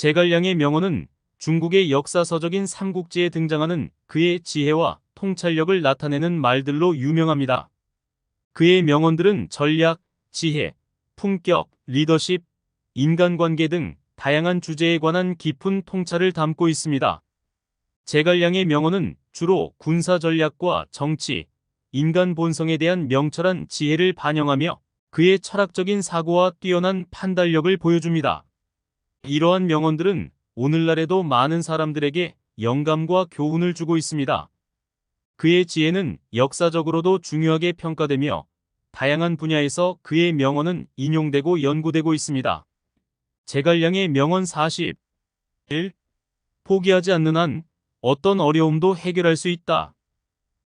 제갈량의 명언은 중국의 역사서적인 삼국지에 등장하는 그의 지혜와 통찰력을 나타내는 말들로 유명합니다. 그의 명언들은 전략, 지혜, 품격, 리더십, 인간관계 등 다양한 주제에 관한 깊은 통찰을 담고 있습니다. 제갈량의 명언은 주로 군사 전략과 정치, 인간 본성에 대한 명철한 지혜를 반영하며 그의 철학적인 사고와 뛰어난 판단력을 보여줍니다. 이러한 명언들은 오늘날에도 많은 사람들에게 영감과 교훈을 주고 있습니다. 그의 지혜는 역사적으로도 중요하게 평가되며 다양한 분야에서 그의 명언은 인용되고 연구되고 있습니다. 제갈량의 명언 41. 포기하지 않는 한 어떤 어려움도 해결할 수 있다.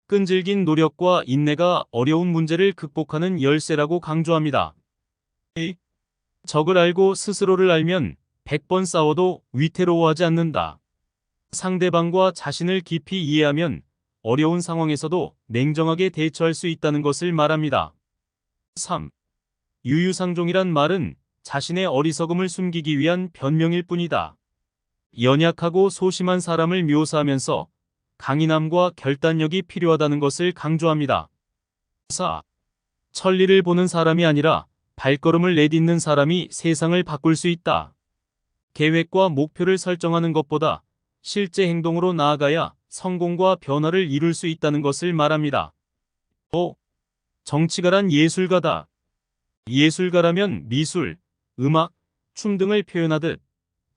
끈질긴 노력과 인내가 어려운 문제를 극복하는 열쇠라고 강조합니다. 적을 알고 스스로를 알면 100번 싸워도 위태로워하지 않는다. 상대방과 자신을 깊이 이해하면 어려운 상황에서도 냉정하게 대처할 수 있다는 것을 말합니다. 3. 유유상종이란 말은 자신의 어리석음을 숨기기 위한 변명일 뿐이다. 연약하고 소심한 사람을 묘사하면서 강인함과 결단력이 필요하다는 것을 강조합니다. 4. 천리를 보는 사람이 아니라 발걸음을 내딛는 사람이 세상을 바꿀 수 있다. 계획과 목표를 설정하는 것보다 실제 행동으로 나아가야 성공과 변화를 이룰 수 있다는 것을 말합니다. 5. 정치가란 예술가다. 예술가라면 미술, 음악, 춤 등을 표현하듯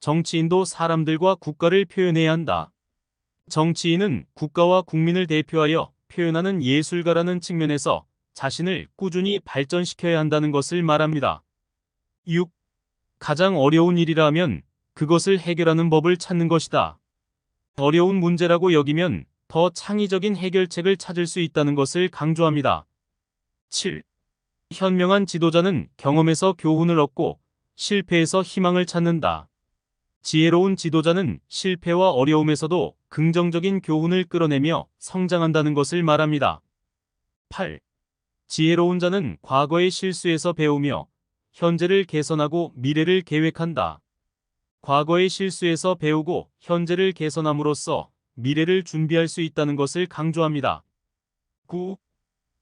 정치인도 사람들과 국가를 표현해야 한다. 정치인은 국가와 국민을 대표하여 표현하는 예술가라는 측면에서 자신을 꾸준히 발전시켜야 한다는 것을 말합니다. 6. 가장 어려운 일이라면 그것을 해결하는 법을 찾는 것이다. 어려운 문제라고 여기면 더 창의적인 해결책을 찾을 수 있다는 것을 강조합니다. 7. 현명한 지도자는 경험에서 교훈을 얻고 실패에서 희망을 찾는다. 지혜로운 지도자는 실패와 어려움에서도 긍정적인 교훈을 끌어내며 성장한다는 것을 말합니다. 8. 지혜로운 자는 과거의 실수에서 배우며 현재를 개선하고 미래를 계획한다. 과거의 실수에서 배우고 현재를 개선함으로써 미래를 준비할 수 있다는 것을 강조합니다. 9.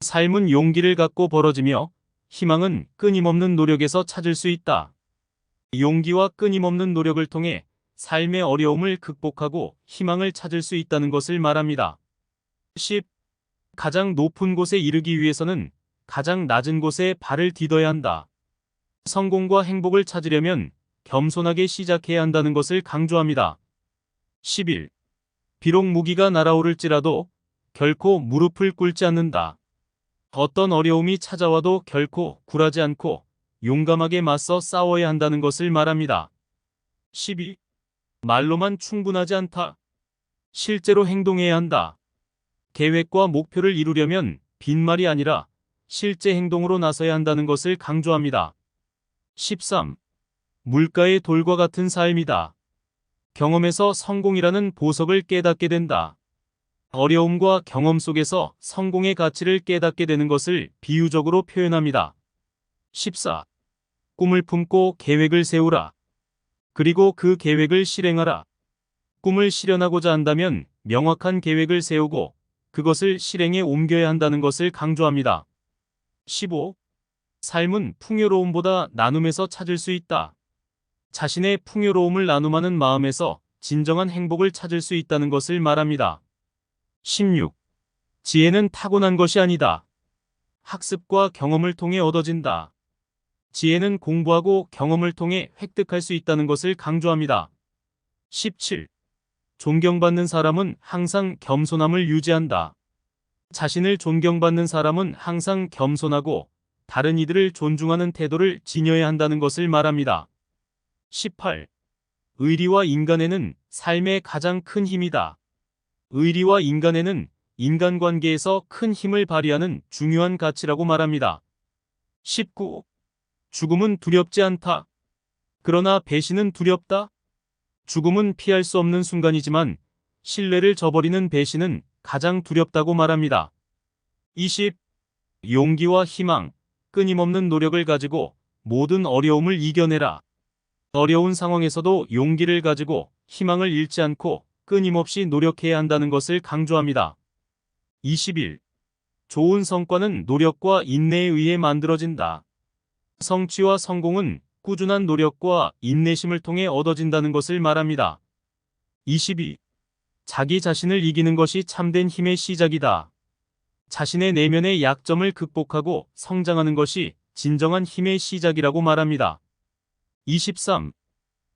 삶은 용기를 갖고 벌어지며 희망은 끊임없는 노력에서 찾을 수 있다. 용기와 끊임없는 노력을 통해 삶의 어려움을 극복하고 희망을 찾을 수 있다는 것을 말합니다. 10. 가장 높은 곳에 이르기 위해서는 가장 낮은 곳에 발을 디뎌야 한다. 성공과 행복을 찾으려면 겸손하게 시작해야 한다는 것을 강조합니다. 11. 비록 무기가 날아오를지라도 결코 무릎을 꿇지 않는다. 어떤 어려움이 찾아와도 결코 굴하지 않고 용감하게 맞서 싸워야 한다는 것을 말합니다. 12. 말로만 충분하지 않다. 실제로 행동해야 한다. 계획과 목표를 이루려면 빈말이 아니라 실제 행동으로 나서야 한다는 것을 강조합니다. 13. 물가의 돌과 같은 삶이다. 경험에서 성공이라는 보석을 깨닫게 된다. 어려움과 경험 속에서 성공의 가치를 깨닫게 되는 것을 비유적으로 표현합니다. 14. 꿈을 품고 계획을 세우라. 그리고 그 계획을 실행하라. 꿈을 실현하고자 한다면 명확한 계획을 세우고 그것을 실행에 옮겨야 한다는 것을 강조합니다. 15. 삶은 풍요로움보다 나눔에서 찾을 수 있다. 자신의 풍요로움을 나눔하는 마음에서 진정한 행복을 찾을 수 있다는 것을 말합니다. 16. 지혜는 타고난 것이 아니다. 학습과 경험을 통해 얻어진다. 지혜는 공부하고 경험을 통해 획득할 수 있다는 것을 강조합니다. 17. 존경받는 사람은 항상 겸손함을 유지한다. 자신을 존경받는 사람은 항상 겸손하고 다른 이들을 존중하는 태도를 지녀야 한다는 것을 말합니다. 18. 의리와 인간에는 삶의 가장 큰 힘이다. 의리와 인간에는 인간관계에서 큰 힘을 발휘하는 중요한 가치라고 말합니다. 19. 죽음은 두렵지 않다. 그러나 배신은 두렵다. 죽음은 피할 수 없는 순간이지만 신뢰를 저버리는 배신은 가장 두렵다고 말합니다. 20. 용기와 희망, 끊임없는 노력을 가지고 모든 어려움을 이겨내라. 어려운 상황에서도 용기를 가지고 희망을 잃지 않고 끊임없이 노력해야 한다는 것을 강조합니다. 21. 좋은 성과는 노력과 인내에 의해 만들어진다. 성취와 성공은 꾸준한 노력과 인내심을 통해 얻어진다는 것을 말합니다. 22. 자기 자신을 이기는 것이 참된 힘의 시작이다. 자신의 내면의 약점을 극복하고 성장하는 것이 진정한 힘의 시작이라고 말합니다. 23.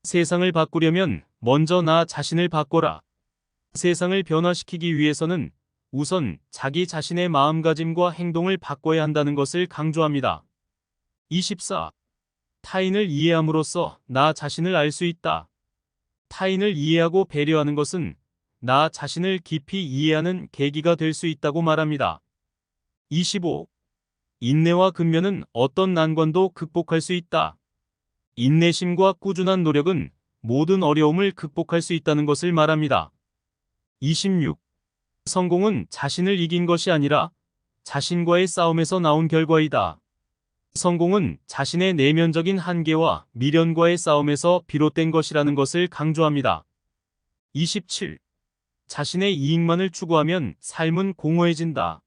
세상을 바꾸려면 먼저 나 자신을 바꿔라. 세상을 변화시키기 위해서는 우선 자기 자신의 마음가짐과 행동을 바꿔야 한다는 것을 강조합니다. 24. 타인을 이해함으로써 나 자신을 알 수 있다. 타인을 이해하고 배려하는 것은 나 자신을 깊이 이해하는 계기가 될 수 있다고 말합니다. 25. 인내와 근면은 어떤 난관도 극복할 수 있다. 인내심과 꾸준한 노력은 모든 어려움을 극복할 수 있다는 것을 말합니다. 26. 성공은 자신을 이긴 것이 아니라 자신과의 싸움에서 나온 결과이다. 성공은 자신의 내면적인 한계와 미련과의 싸움에서 비롯된 것이라는 것을 강조합니다. 27. 자신의 이익만을 추구하면 삶은 공허해진다.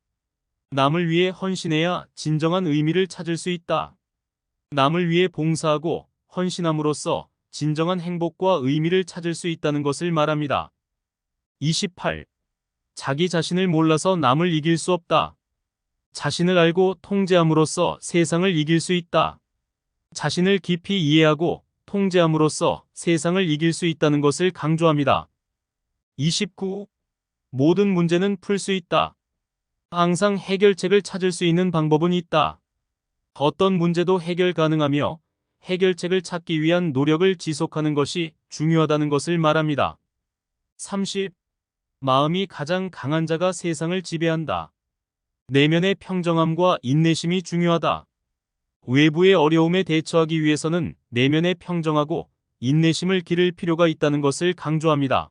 남을 위해 헌신해야 진정한 의미를 찾을 수 있다. 남을 위해 봉사하고 헌신함으로써 진정한 행복과 의미를 찾을 수 있다는 것을 말합니다. 28. 자기 자신을 몰라서 남을 이길 수 없다. 자신을 알고 통제함으로써 세상을 이길 수 있다. 자신을 깊이 이해하고 통제함으로써 세상을 이길 수 있다는 것을 강조합니다. 29. 모든 문제는 풀 수 있다. 항상 해결책을 찾을 수 있는 방법은 있다. 어떤 문제도 해결 가능하며 해결책을 찾기 위한 노력을 지속하는 것이 중요하다는 것을 말합니다. 30. 마음이 가장 강한 자가 세상을 지배한다. 내면의 평정함과 인내심이 중요하다. 외부의 어려움에 대처하기 위해서는 내면의 평정하고 인내심을 기를 필요가 있다는 것을 강조합니다.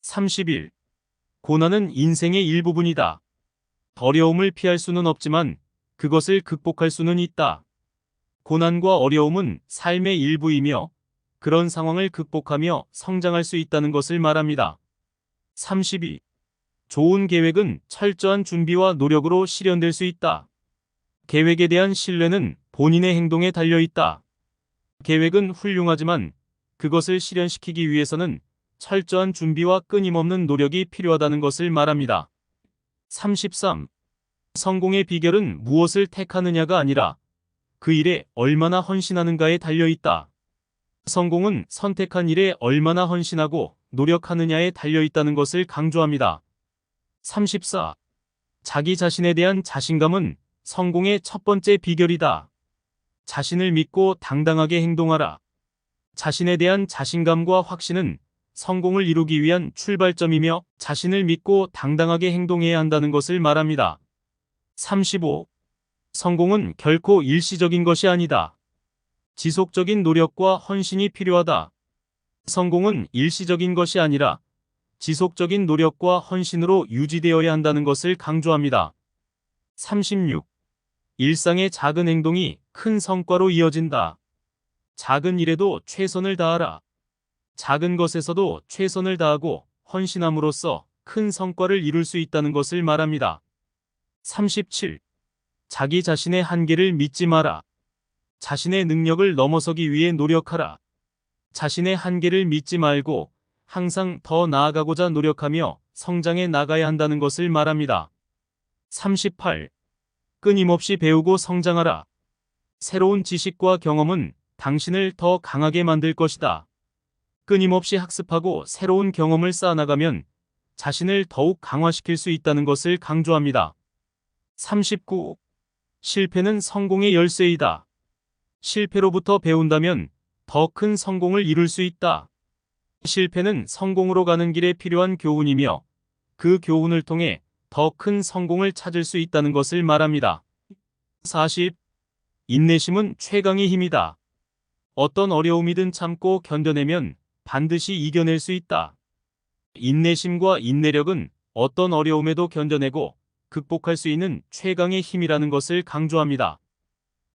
31. 고난은 인생의 일부분이다. 어려움을 피할 수는 없지만 그것을 극복할 수는 있다. 고난과 어려움은 삶의 일부이며 그런 상황을 극복하며 성장할 수 있다는 것을 말합니다. 32. 좋은 계획은 철저한 준비와 노력으로 실현될 수 있다. 계획에 대한 신뢰는 본인의 행동에 달려 있다. 계획은 훌륭하지만 그것을 실현시키기 위해서는 철저한 준비와 끊임없는 노력이 필요하다는 것을 말합니다. 33. 성공의 비결은 무엇을 택하느냐가 아니라 그 일에 얼마나 헌신하는가에 달려 있다. 성공은 선택한 일에 얼마나 헌신하고 노력하느냐에 달려 있다는 것을 강조합니다. 34. 자기 자신에 대한 자신감은 성공의 첫 번째 비결이다. 자신을 믿고 당당하게 행동하라. 자신에 대한 자신감과 확신은 성공을 이루기 위한 출발점이며 자신을 믿고 당당하게 행동해야 한다는 것을 말합니다. 35. 성공은 결코 일시적인 것이 아니다. 지속적인 노력과 헌신이 필요하다. 성공은 일시적인 것이 아니라 지속적인 노력과 헌신으로 유지되어야 한다는 것을 강조합니다. 36. 일상의 작은 행동이 큰 성과로 이어진다. 작은 일에도 최선을 다하라. 작은 것에서도 최선을 다하고 헌신함으로써 큰 성과를 이룰 수 있다는 것을 말합니다. 37. 자기 자신의 한계를 믿지 마라. 자신의 능력을 넘어서기 위해 노력하라. 자신의 한계를 믿지 말고 항상 더 나아가고자 노력하며 성장해 나가야 한다는 것을 말합니다. 38. 끊임없이 배우고 성장하라. 새로운 지식과 경험은 당신을 더 강하게 만들 것이다. 끊임없이 학습하고 새로운 경험을 쌓아나가면 자신을 더욱 강화시킬 수 있다는 것을 강조합니다. 39. 실패는 성공의 열쇠이다. 실패로부터 배운다면 더 큰 성공을 이룰 수 있다. 실패는 성공으로 가는 길에 필요한 교훈이며 그 교훈을 통해 더 큰 성공을 찾을 수 있다는 것을 말합니다. 40. 인내심은 최강의 힘이다. 어떤 어려움이든 참고 견뎌내면 반드시 이겨낼 수 있다. 인내심과 인내력은 어떤 어려움에도 견뎌내고 극복할 수 있는 최강의 힘이라는 것을 강조합니다.